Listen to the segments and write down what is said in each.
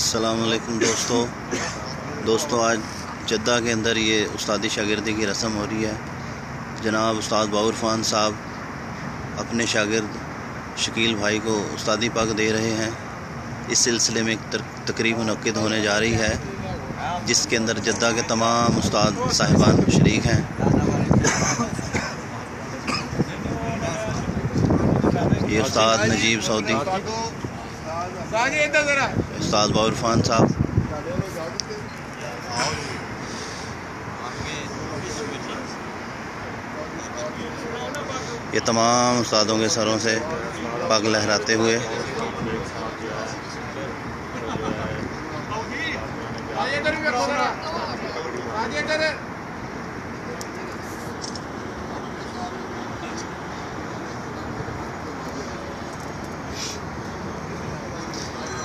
अस्सलामुअलैकुम दोस्तों आज जद्दा के अंदर ये उस्तादी शागिर्दी की रस्म हो रही है। जनाब उस्ताद बाउर फ़ान साहब अपने शागिर्द शकील भाई को उस्तादी पग दे रहे हैं। इस सिलसिले में एक तकरीब मुनक्किद होने जा रही है जिसके अंदर जद्दा के तमाम उस्ताद साहिबान शरीक हैं। ये उस्ताद नजीब सऊदी, उस्ताद बाउर फ़ान साहब, ये तमाम उस्तादों के सरों से पग लहराते हुए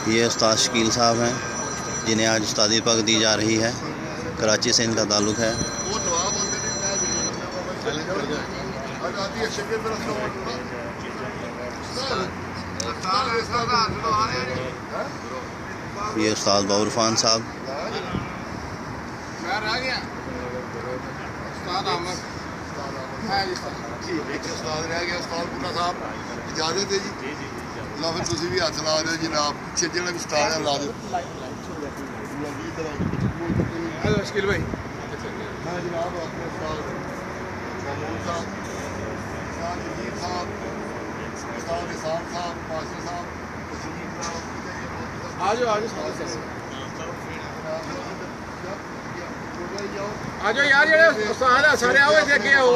ये उस्ताद शकील साहब हैं जिन्हें आज उस्तादी पग दी जा रही है। कराची से इनका ताल्लुक़ है। ये उस्ताद बाउर फ़ान साहब, इजाजत है जी। ला फिर तुम भी हथ ला दो जनाब, पिछे जो उस्ताद है ला दो। शकील भाई मैं जनाब अपने उस्ताद महमूद साहब, उस्ताद नजीब साहब, उस्ताद निसार साहब, मास्टर साहब, आज आज यार जेड़े उस्ताद है सारे आओ इत्थे अगे आओ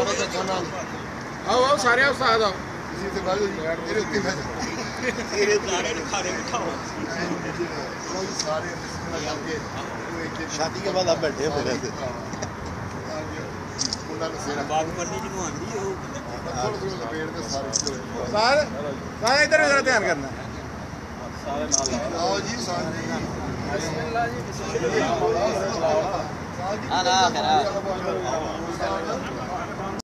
आओ सारे उस्ताद आओ इसी से बाजू मेरे उत्ते बैठ तेरे सारे खाने बिठाओ सारे बिस्मिल्लाह करके शादी के बाद आप बैठे हो मेरे से बात करनी जिन्हों आंदी हो सारे इधर जरा ध्यान करना सारे नाल आओ जी सारे बिस्मिल्लाह जी बिस्मिल्लाह